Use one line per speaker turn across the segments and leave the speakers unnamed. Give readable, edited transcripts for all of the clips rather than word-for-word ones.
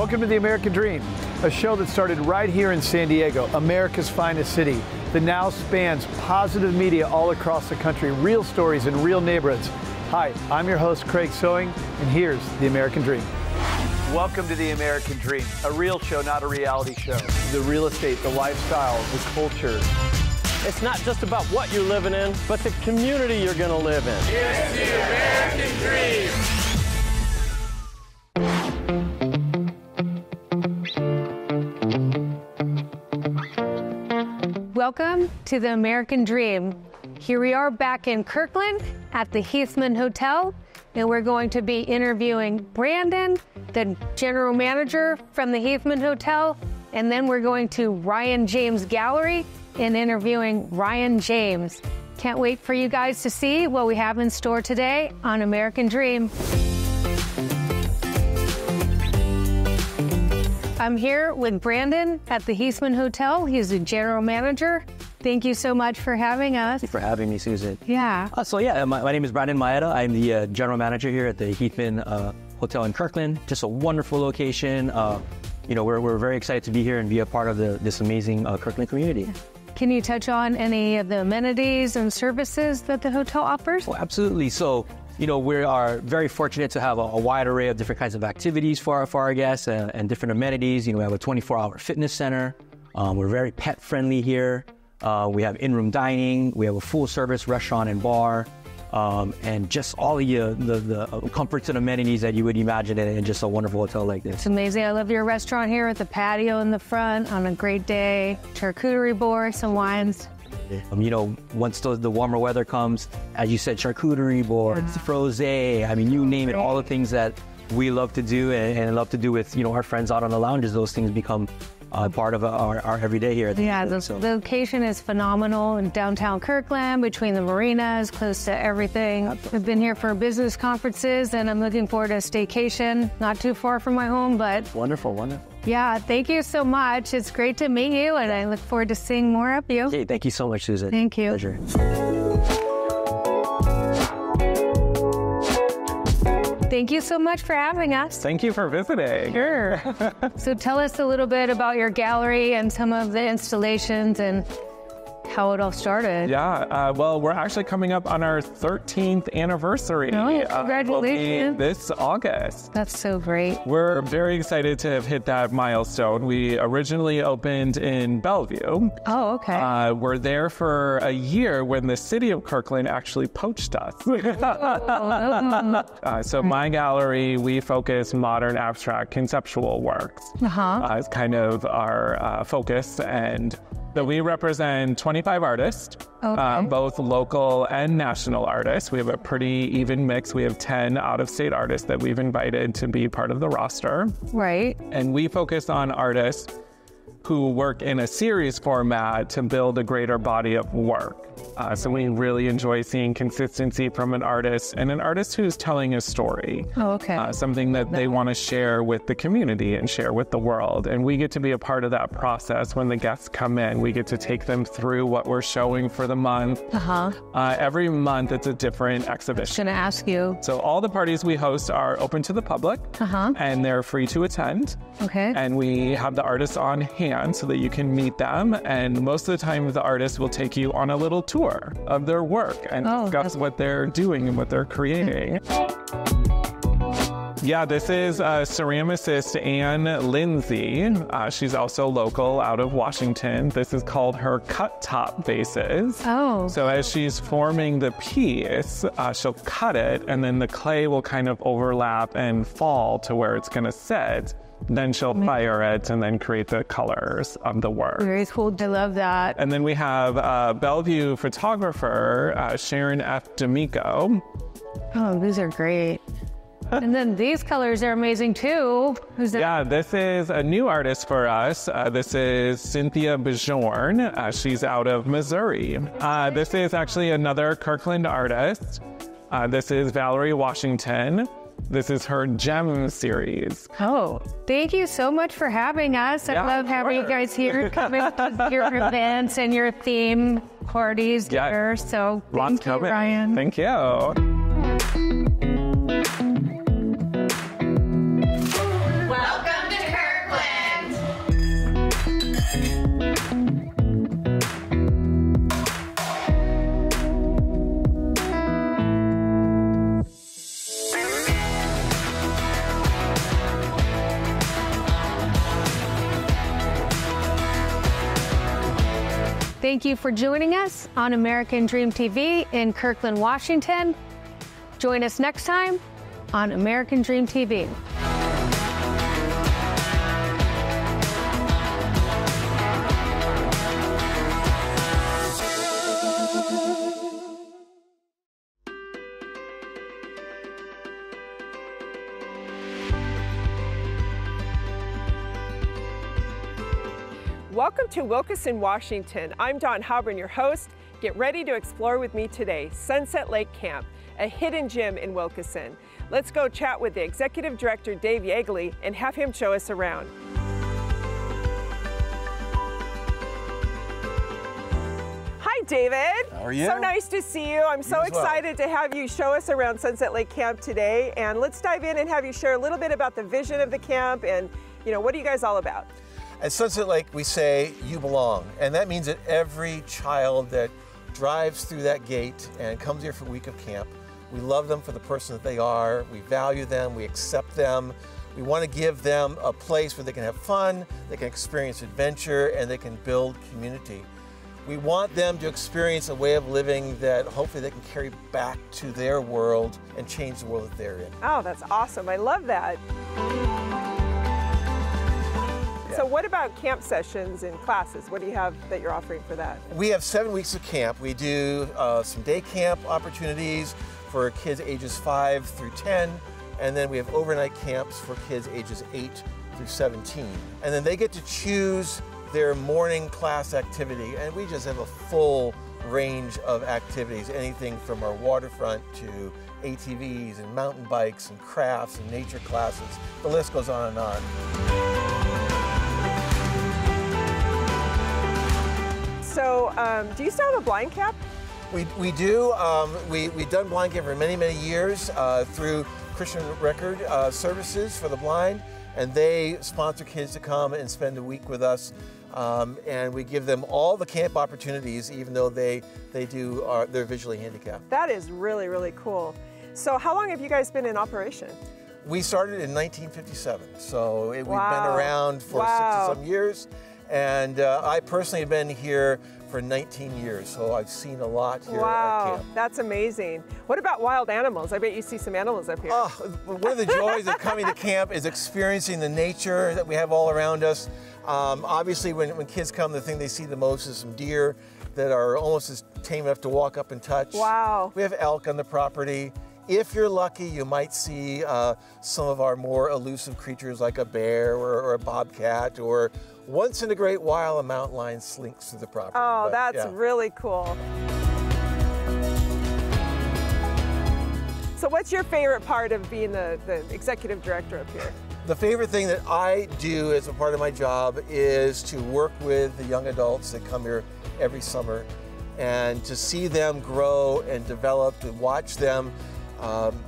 Welcome to The American Dream, a show that started right here in San Diego, America's finest city, that now spans positive media all across the country, real stories in real neighborhoods. Hi, I'm your host, Craig Sewing, and here's The American Dream. Welcome to The American Dream, a real show, not a reality show. The real estate, the lifestyle, the culture.
It's not just about what you're living in, but the community you're going to live in.
It's The American Dream.
Welcome to The American Dream. Here we are back in Kirkland at the Heilbrun Hotel, and we're going to be interviewing Brandon, the general manager from the Heilbrun Hotel, and then we're going to Ryan James Gallery and interviewing Ryan James. Can't wait for you guys to see what we have in store today on American Dream. I'm here with Brandon at the Heilbrun Hotel. He's the general manager. Thank you so much for having us.
Thank you for having me, Susan.
Yeah.
My name is Brandon Maeda. I'm the general manager here at the Heilbrun Hotel in Kirkland. Just a wonderful location. We're very excited to be here and be a part of this amazing Kirkland community.
Can you touch on any of the amenities and services that the hotel offers?
Oh, absolutely. So, we are very fortunate to have a wide array of different kinds of activities for our guests and different amenities. We have a 24-hour fitness center. We're very pet friendly here. We have in-room dining. We have a full-service restaurant and bar, and just all the comforts and amenities that you would imagine in just a wonderful hotel like this.
It's amazing. I love your restaurant here with the patio in the front on a great day. Charcuterie board, some wines.
Once the warmer weather comes, as you said, charcuterie boards, frosé, you name it, all the things that we love to do and love to do with, our friends out on the lounges, those things become part of our everyday here.
The location is phenomenal in downtown Kirkland, between the marinas, close to everything.
Absolutely.
I've been here for business conferences, and I'm looking forward to a staycation, not too far from my home, but...
Wonderful.
Yeah, thank you so much. It's great to meet you, and I look forward to seeing more of you.
Okay, thank you so much, Susan.
Thank you.
Pleasure.
Thank you so much for having us.
Thank you for visiting.
Sure. So tell us a little bit about your gallery and some of the installations and how it all started.
Yeah, well, we're actually coming up on our 13th anniversary.
Oh, congratulations.
Will be this August.
That's so great.
We're very excited to have hit that milestone. We originally opened in Bellevue.
Oh, okay.
We're there for a year when the city of Kirkland actually poached us. So my gallery, we focus modern, abstract, conceptual works. It's kind of our focus, and so we represent 25 artists, both local and national artists. We have a pretty even mix. We have 10 out-of-state artists that we've invited to be part of the roster.
Right.
And we focus on artists who work in a series format to build a greater body of work. So we really enjoy seeing consistency from an artist, and an artist who's telling a story.
Oh, okay.
Something that they want to share with the community and share with the world. And we get to be a part of that process when the guests come in. We get to take them through what we're showing for the month. Every month it's a different exhibition.
I was going to ask you.
So all the parties we host are open to the public, and they're free to attend.
Okay.
And we have the artists on hand so that you can meet them. And most of the time the artists will take you on a little tour of their work and discuss what they're doing and what they're creating. Yeah, this is ceramicist Ann Lindsay. She's also local out of Washington. This is called her cut top vases.
Oh.
So as she's forming the piece, she'll cut it, and then the clay will kind of overlap and fall to where it's going to sit. Then she'll fire it and then create the colors of the work.
Very cool. I love that.
And then we have Bellevue photographer Sharon F. D'Amico.
Oh, these are great. And then these colors are amazing too. Who's that?
Yeah, this is a new artist for us. This is Cynthia Bajorn. She's out of Missouri. This is actually another Kirkland artist. This is Valerie Washington. This is her Gem series.
Oh, thank you so much for having us. I love having you guys here, coming to your events and your theme parties here. So thank you, Ryan.
Thank you.
Welcome to
Thank you for joining us on American Dream TV in Kirkland, Washington. Join us next time on American Dream TV.
Welcome to Wilkeson, Washington. I'm Dawn Heilbrun, your host. Get ready to explore with me today, Sunset Lake Camp, a hidden gem in Wilkeson. Let's go chat with the Executive Director, Dave Yeagley, and have him show us around. Hi, David.
How are you?
So nice to see you. I'm so excited to have you show us around Sunset Lake Camp today. And let's dive in and have you share a little bit about the vision of the camp and, what are you guys all about?
At Sunset Lake, we say, you belong. And that means that every child that drives through that gate and comes here for a week of camp, we love them for the person that they are. We value them. We accept them. We want to give them a place where they can have fun, they can experience adventure, and they can build community. We want them to experience a way of living that hopefully they can carry back to their world and change the world that they're in.
Oh, that's awesome. I love that. So what about camp sessions and classes? What do you have that you're offering for that?
We have 7 weeks of camp. We do some day camp opportunities for kids ages 5 through 10, and then we have overnight camps for kids ages 8 through 17. And then they get to choose their morning class activity, and we just have a full range of activities, anything from our waterfront to ATVs and mountain bikes and crafts and nature classes. The list goes on and on.
So, do you still have a blind camp?
We do. We've done blind camp for many, many years through Christian Record Services for the blind, and they sponsor kids to come and spend a week with us, and we give them all the camp opportunities, even though they're visually handicapped.
That is really, really cool. So, how long have you guys been in operation?
We started in 1957, so we've been around for 60-some years. And I personally have been here for 19 years, so I've seen a lot here at camp.
That's amazing. What about wild animals? I bet you see some animals up here.
Oh, one of the joys of coming to camp is experiencing the nature that we have all around us. Obviously, when kids come, the thing they see the most is some deer that are almost as tame enough to walk up and touch.
Wow.
We have elk on the property. If you're lucky, you might see some of our more elusive creatures like a bear or a bobcat, or once in a great while, a mountain lion slinks through the property.
Oh, that's really cool. So what's your favorite part of being the executive director up here?
The favorite thing that I do as a part of my job is to work with the young adults that come here every summer and to see them grow and develop, to watch them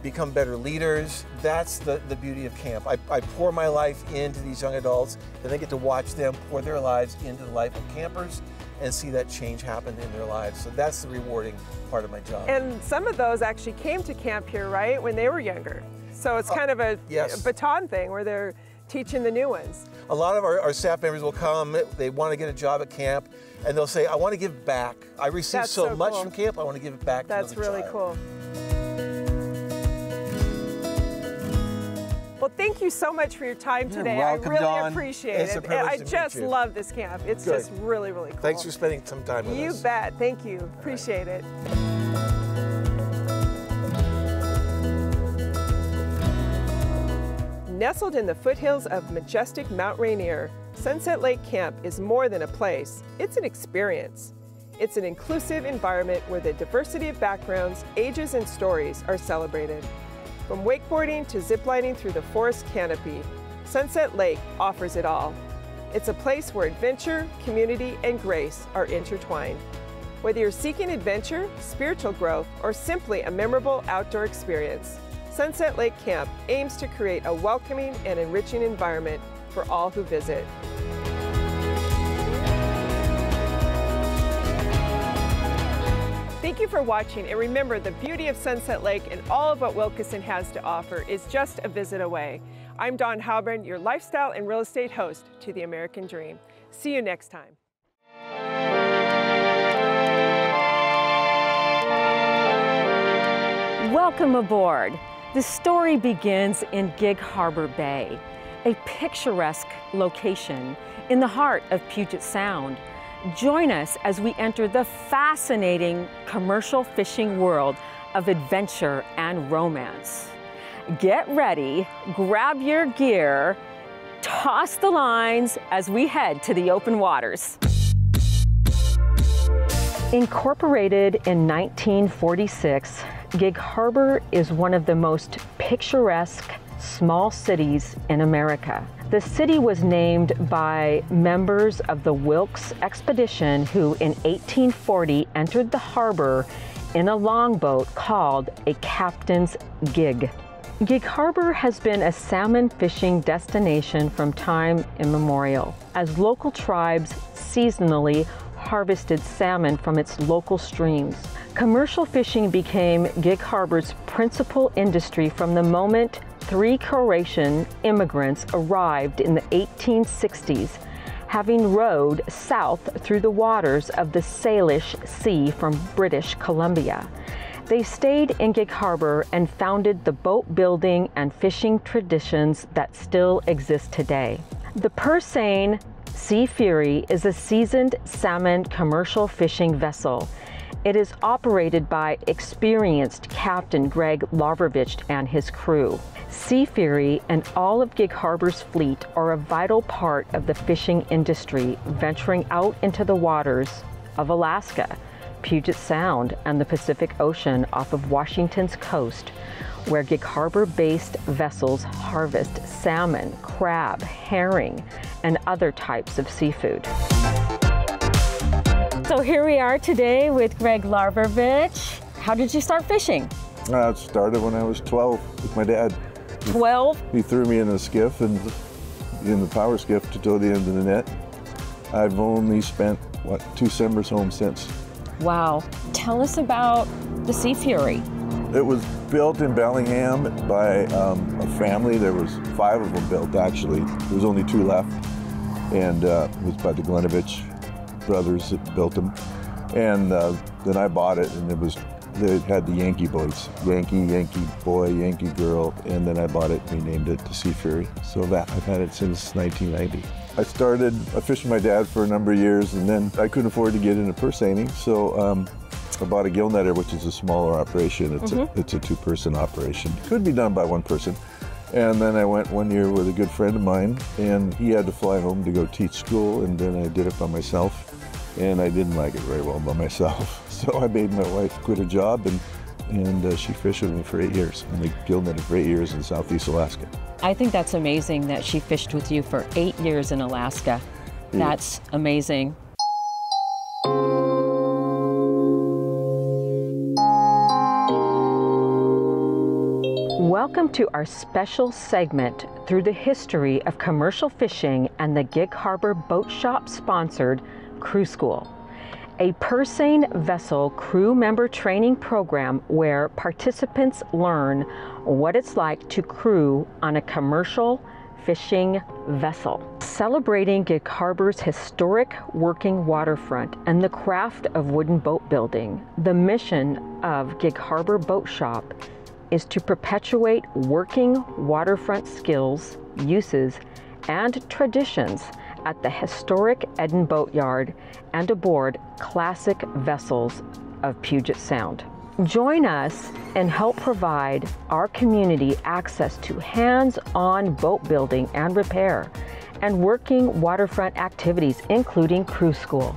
become better leaders. That's the beauty of camp. I pour my life into these young adults, and they get to watch them pour their lives into the life of campers and see that change happen in their lives. So that's the rewarding part of my job.
And some of those actually came to camp here, right, when they were younger. So it's kind of a baton thing where they're teaching the new ones.
A lot of our staff members will come, they want to get a job at camp, and they'll say, I want to give back. I received so much from camp, I want to give it back to another child.
That's really cool. Well, thank you so much for your time today.
You're welcome,
I really
Dawn.
appreciate
it's
it.
A privilege to
just
meet you.
love this camp. It's just really, really cool.
Thanks for spending some time with us.
You bet. Thank you. Appreciate it. Nestled in the foothills of majestic Mount Rainier, Sunset Lake Camp is more than a place. It's an experience. It's an inclusive environment where the diversity of backgrounds, ages, and stories are celebrated. From wakeboarding to ziplining through the forest canopy, Sunset Lake offers it all. It's a place where adventure, community, and grace are intertwined. Whether you're seeking adventure, spiritual growth, or simply a memorable outdoor experience, Sunset Lake Camp aims to create a welcoming and enriching environment for all who visit. Thank you for watching, and remember, the beauty of Sunset Lake and all of what Wilkeson has to offer is just a visit away. I'm Dawn Heilbrun, your lifestyle and real estate host to the American Dream. See you next time.
Welcome aboard. The story begins in Gig Harbor Bay, a picturesque location in the heart of Puget Sound. Join us as we enter the fascinating commercial fishing world of adventure and romance. Get ready, grab your gear, toss the lines as we head to the open waters. Incorporated in 1946, Gig Harbor is one of the most picturesque small cities in America. The city was named by members of the Wilkes expedition who in 1840 entered the harbor in a longboat called a captain's gig. Gig Harbor has been a salmon fishing destination from time immemorial, as local tribes seasonally harvested salmon from its local streams. Commercial fishing became Gig Harbor's principal industry from the moment 3 Croatian immigrants arrived in the 1860s, having rowed south through the waters of the Salish Sea from British Columbia. They stayed in Gig Harbor and founded the boat building and fishing traditions that still exist today. The Persane Sea Fury is a seasoned salmon commercial fishing vessel. It is operated by experienced Captain Greg Larvovich and his crew. Sea Fury and all of Gig Harbor's fleet are a vital part of the fishing industry, venturing out into the waters of Alaska, Puget Sound, and the Pacific Ocean off of Washington's coast, where Gig Harbor-based vessels harvest salmon, crab, herring, and other types of seafood. So here we are today with Greg Larvovich. How did you start fishing?
It started when I was 12 with my dad.
12?
He threw me in a skiff and in the power skiff to tow the end of the net. I've only spent, 2 summers home since.
Wow. Tell us about the Sea Fury.
It was built in Bellingham by a family. There was 5 of them built, actually. There was only 2 left. And it was by the Glenovich brothers that built them. And then I bought it, and they had the Yankee boys. Yankee boy, Yankee girl. And then I bought it, and we named it the Sea Fury. So I've had it since 1990. I started fishing my dad for a number of years, and then I couldn't afford to get into purse seining, so I bought a gill netter, which is a smaller operation. It's a 2-person operation. It could be done by 1 person. And then I went 1 year with a good friend of mine, and he had to fly home to go teach school, and then I did it by myself, and I didn't like it very well by myself. So I made my wife quit a job, and she fished with me for 8 years. And I gill netted for 8 years in Southeast Alaska.
I think that's amazing that she fished with you for 8 years in Alaska. That's amazing. Welcome to our special segment through the history of commercial fishing and the Gig Harbor Boat Shop sponsored Crew School, a Persane vessel crew member training program where participants learn what it's like to crew on a commercial fishing vessel. Celebrating Gig Harbor's historic working waterfront and the craft of wooden boat building, the mission of Gig Harbor Boat Shop is to perpetuate working waterfront skills, uses, and traditions at the historic Eden Boatyard and aboard classic vessels of Puget Sound. Join us and help provide our community access to hands-on boat building and repair and working waterfront activities, including Crew School.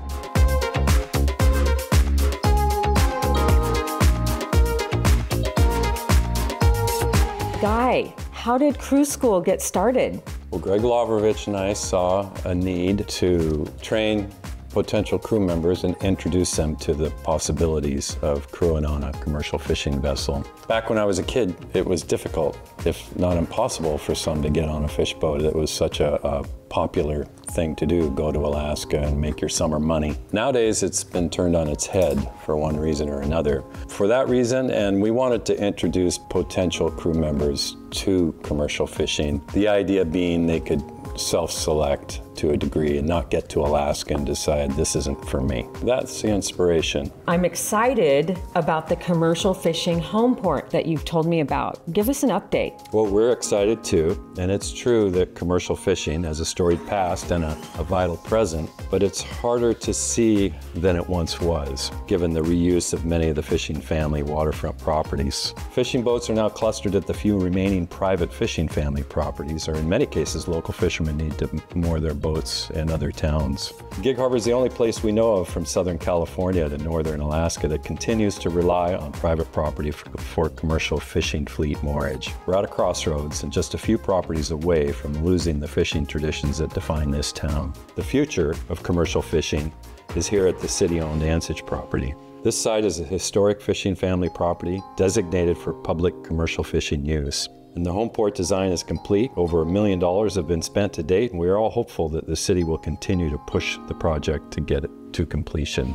Guy, how did Crew School get started?
Well, Greg Larvovich and I saw a need to train potential crew members and introduce them to the possibilities of crewing on a commercial fishing vessel. Back when I was a kid, it was difficult, if not impossible, for some to get on a fish boat. It was such a popular thing to do, go to Alaska and make your summer money. Nowadays, it's been turned on its head for one reason or another. For that reason, and we wanted to introduce potential crew members to commercial fishing, the idea being they could self-select to a degree and not get to Alaska and decide this isn't for me. That's the inspiration.
I'm excited about the commercial fishing home port that you've told me about. Give us an update.
Well, we're excited too, and it's true that commercial fishing has a storied past and a vital present, but it's harder to see than it once was, given the reuse of many of the fishing family waterfront properties. Fishing boats are now clustered at the few remaining private fishing family properties, or in many cases, local fishermen need to moor their boats in other towns. Gig Harbor is the only place we know of from Southern California to Northern Alaska that continues to rely on private property for commercial fishing fleet moorage. We're at a crossroads and just a few properties away from losing the fishing traditions that define this town. The future of commercial fishing is here at the city-owned Ansich property. This site is a historic fishing family property designated for public commercial fishing use. And the home port design is complete. Over $1 million have been spent to date, and we are all hopeful that the city will continue to push the project to get it to completion.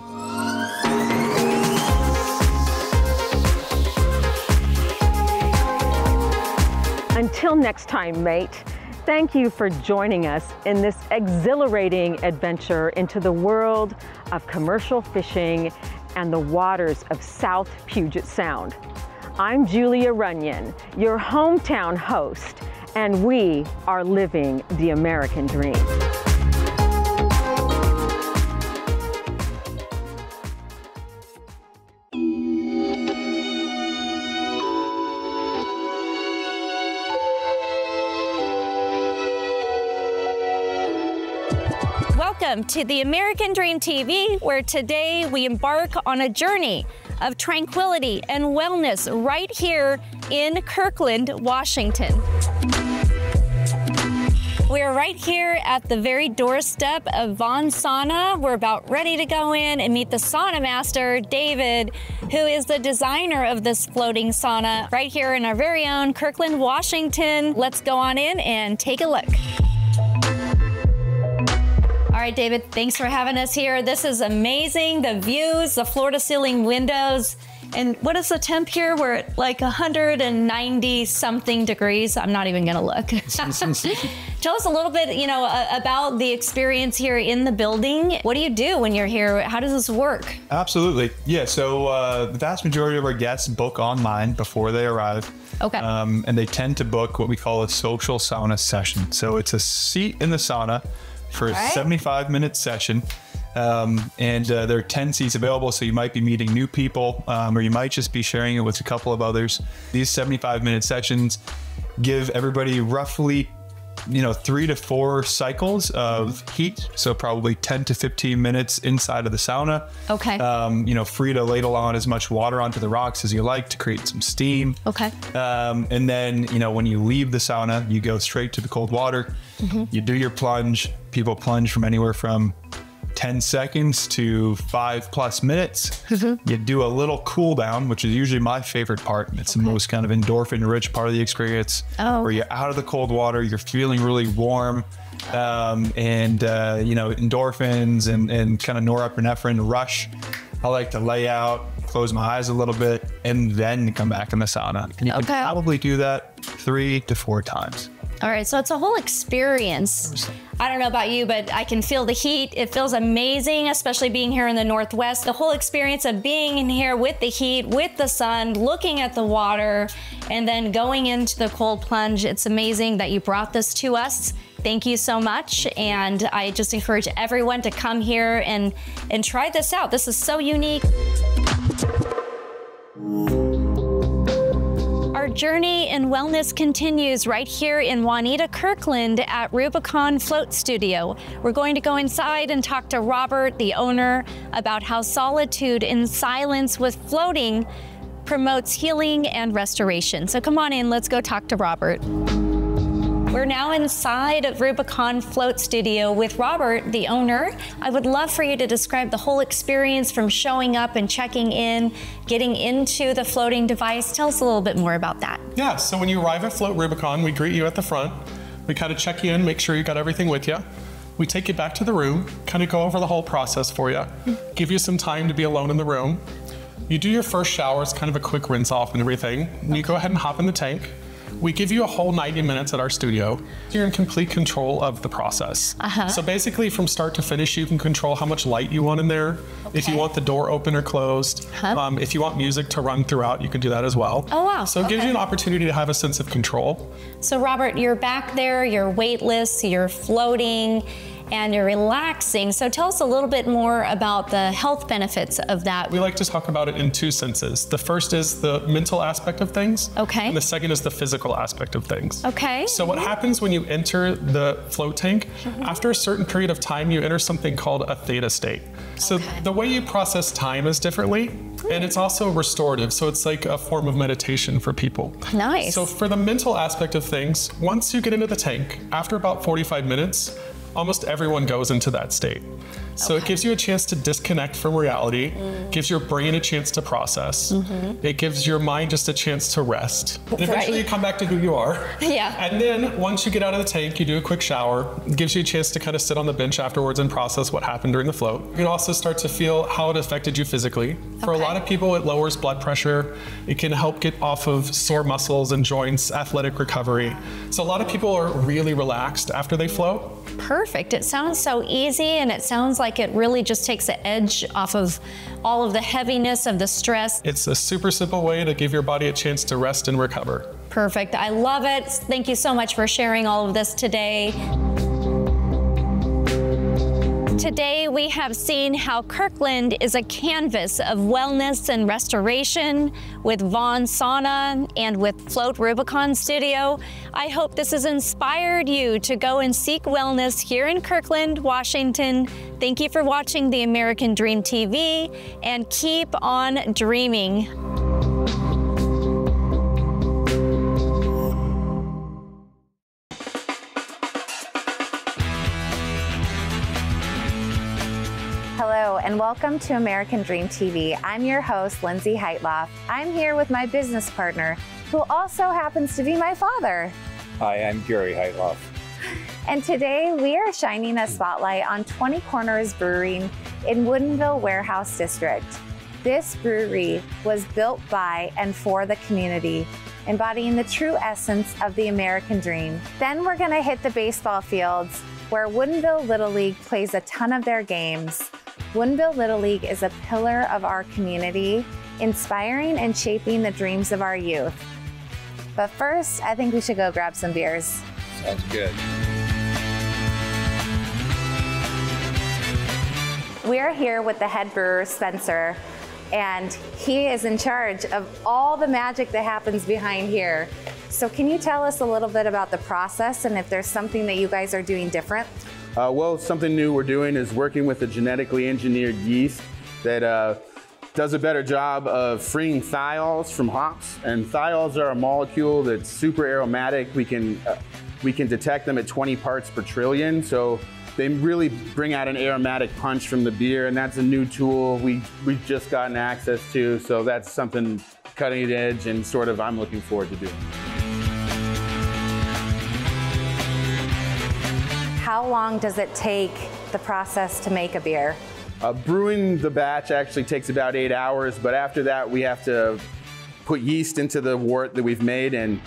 Until next time, mate, thank you for joining us in this exhilarating adventure into the world of commercial fishing and the waters of South Puget Sound. I'm Julia Runyon, your hometown host, and we are living the American dream.
Welcome to the American Dream TV, where today we embark on a journey of tranquility and wellness right here in Kirkland, Washington. We're right here at the very doorstep of Von Sauna. We're about ready to go in and meet the sauna master, David, who is the designer of this floating sauna right here in our very own Kirkland, Washington. Let's go on in and take a look. All right, David, thanks for having us here. This is amazing. The views, the floor-to-ceiling windows. And what is the temp here? We're at like 190 something degrees. I'm not even gonna look. Tell us a little bit, about the experience here in the building. What do you do when you're here? How does this work?
Absolutely. Yeah, so the vast majority of our guests book online before they arrive.
Okay.
And they tend to book what we call a social sauna session. So it's a seat in the sauna for a 75-minute session. There are 10 seats available, so you might be meeting new people, or you might just be sharing it with a couple of others. These 75-minute sessions give everybody roughly 3 to 4 cycles of heat, so probably 10 to 15 minutes inside of the sauna.
Okay.
Free to ladle on as much water onto the rocks as you like to create some steam.
Okay.
And then, when you leave the sauna, you go straight to the cold water. Mm-hmm. You do your plunge. People plunge from anywhere from 10 seconds to 5+ minutes. Mm-hmm. You do a little cool down, which is usually my favorite part. It's the most kind of endorphin rich part of the experience, where you're out of the cold water, you're feeling really warm, endorphins and kind of norepinephrine rush. I like to lay out, close my eyes a little bit, and then come back in the sauna. And you can probably do that 3 to 4 times.
All right, so it's a whole experience. I don't know about you, but I can feel the heat. It feels amazing, especially being here in the Northwest. The whole experience of being in here with the heat, with the sun, looking at the water, and then going into the cold plunge. It's amazing that you brought this to us. Thank you so much. And I just encourage everyone to come here and try this out. This is so unique. Our journey in wellness continues right here in Juanita, Kirkland at Rubicon Float Studio. We're going to go inside and talk to Robert, the owner, about how solitude and silence with floating promotes healing and restoration. So come on in, let's go talk to Robert. We're now inside of Rubicon Float Studio with Robert, the owner. I would love for you to describe the whole experience from showing up and checking in, getting into the floating device. Tell us a little bit more about that.
Yeah, so when you arrive at Float Rubicon, we greet you at the front. We kind of check you in, make sure you got everything with you. We take you back to the room, kind of go over the whole process for you, give you some time to be alone in the room. You do your first shower, it's kind of a quick rinse off and everything. And you go ahead and hop in the tank. We give you a whole 90 minutes at our studio. You're in complete control of the process. So basically from start to finish, you can control how much light you want in there. If you want the door open or closed. If you want music to run throughout, you can do that as well.
Oh, wow.
So it gives you an opportunity to have a sense of control.
So Robert, you're back there, you're weightless, you're floating, and you're relaxing. So tell us a little bit more about the health benefits of that.
We like to talk about it in two senses. The first is the mental aspect of things.
Okay.
And the second is the physical aspect of things.
Okay.
So what happens when you enter the float tank, after a certain period of time, you enter something called a theta state. So the way you process time is differently, and it's also restorative. So it's like a form of meditation for people.
Nice.
So for the mental aspect of things, once you get into the tank, after about 45 minutes, almost everyone goes into that state. So it gives you a chance to disconnect from reality, gives your brain a chance to process, it gives your mind just a chance to rest. And eventually you come back to who you are.
Yeah.
And then once you get out of the tank, you do a quick shower. It gives you a chance to kind of sit on the bench afterwards and process what happened during the float. You can also start to feel how it affected you physically. For a lot of people, it lowers blood pressure. It can help get off of sore muscles and joints, athletic recovery. So a lot of people are really relaxed after they float.
Perfect. It sounds so easy, and it sounds like it really just takes the edge off of all of the heaviness of the stress.
It's a super simple way to give your body a chance to rest and recover.
Perfect. I love it. Thank you so much for sharing all of this today. Today, we have seen how Kirkland is a canvas of wellness and restoration with Vaughn Sauna and with Float Rubicon Studio. I hope this has inspired you to go and seek wellness here in Kirkland, Washington. Thank you for watching the American Dream TV, and keep on dreaming.
Hello and welcome to American Dream TV. I'm your host, Lindsay Heitloff. I'm here with my business partner, who also happens to be my father.
Hi, I'm Gary Heitloff.
And today we are shining a spotlight on 20 Corners Brewing in Woodinville Warehouse District. This brewery was built by and for the community, embodying the true essence of the American dream. Then we're gonna hit the baseball fields where Woodinville Little League plays a ton of their games. Woodinville Little League is a pillar of our community, inspiring and shaping the dreams of our youth. But first, I think we should go grab some beers.
Sounds good.
We are here with the head brewer, Spencer, and he is in charge of all the magic that happens behind here. So can you tell us a little bit about the process and if there's something that you guys are doing different?
Well, something new we're doing is working with a genetically engineered yeast that does a better job of freeing thiols from hops. And thiols are a molecule that's super aromatic. We can detect them at 20 parts per trillion. So they really bring out an aromatic punch from the beer, and that's a new tool we've just gotten access to. So that's something cutting edge and sort of I'm looking forward to doing.
How long does it take the process to make a beer?
Brewing the batch actually takes about 8 hours, but after that we have to put yeast into the wort that we've made and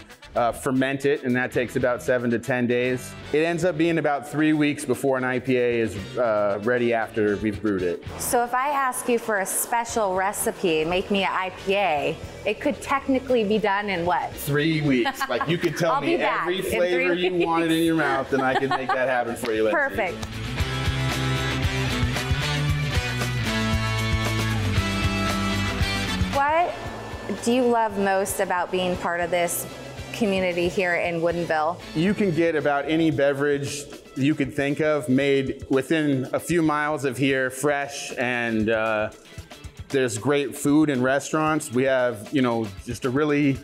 ferment it, and that takes about 7 to 10 days. It ends up being about 3 weeks before an IPA is ready after we've brewed it.
So if I ask you for a special recipe, make me an IPA, it could technically be done in what?
3 weeks. Like you could tell me every flavor you wanted in your mouth, and I could make that happen for you.
Perfect. What do you love most about being part of this community here in Woodinville?
You can get about any beverage you could think of made within a few miles of here, fresh, and there's great food and restaurants. We have, just a really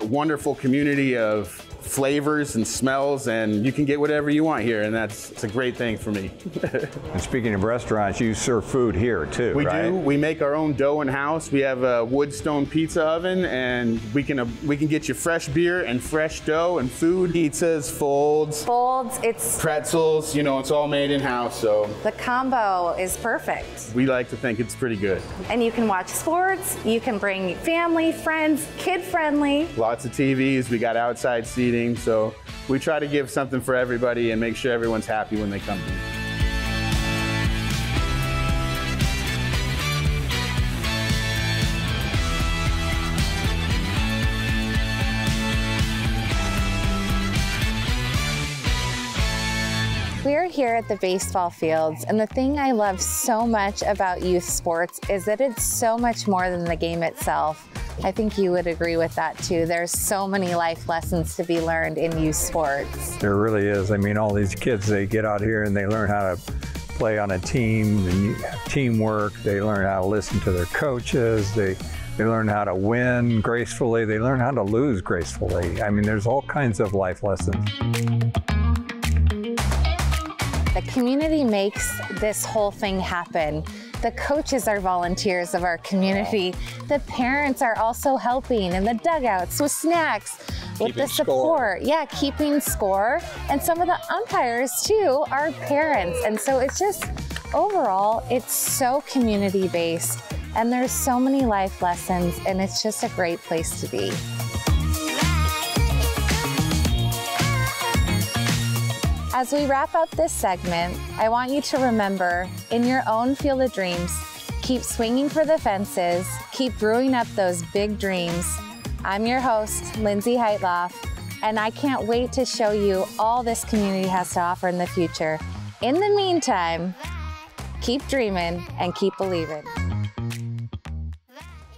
wonderful community of flavors and smells, and you can get whatever you want here, and it's a great thing for me.
And speaking of restaurants, you serve food here too,
We
right?
do. We make our own dough in-house. We have a wood stone pizza oven, and we can get you fresh beer and fresh dough and food, pizzas, folds,
it's
pretzels. You know, it's all made in-house, so
the combo is perfect.
we like to think it's pretty good.
And you can watch sports, you can bring family, friends, kid-friendly.
Lots of TVs. We got outside seating. So we try to give something for everybody and make sure everyone's happy when they come here.
We're here at the baseball fields, and the thing I love so much about youth sports is that it's so much more than the game itself. I think you would agree with that too. There's so many life lessons to be learned in youth sports.
There really is. I mean, all these kids, they get out here and they learn how to play on a team and teamwork. They learn how to listen to their coaches. They learn how to win gracefully. They learn how to lose gracefully. I mean, there's all kinds of life lessons.
The community makes this whole thing happen. The coaches are volunteers of our community. The parents are also helping in the dugouts with snacks, with the support. Yeah, keeping score. And some of the umpires too are parents. And so it's just, overall, it's so community-based, and there's so many life lessons, and it's just a great place to be. As we wrap up this segment, I want you to remember, in your own field of dreams, keep swinging for the fences, keep brewing up those big dreams. I'm your host, Lindsay Heitloff, and I can't wait to show you all this community has to offer in the future. In the meantime, keep dreaming and keep believing.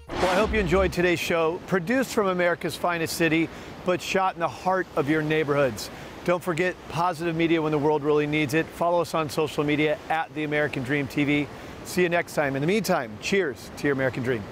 Well, I hope you enjoyed today's show, produced from America's finest city, but shot in the heart of your neighborhoods. Don't forget positive media when the world really needs it. Follow us on social media at The American Dream TV. See you next time. In the meantime, cheers to your American dream.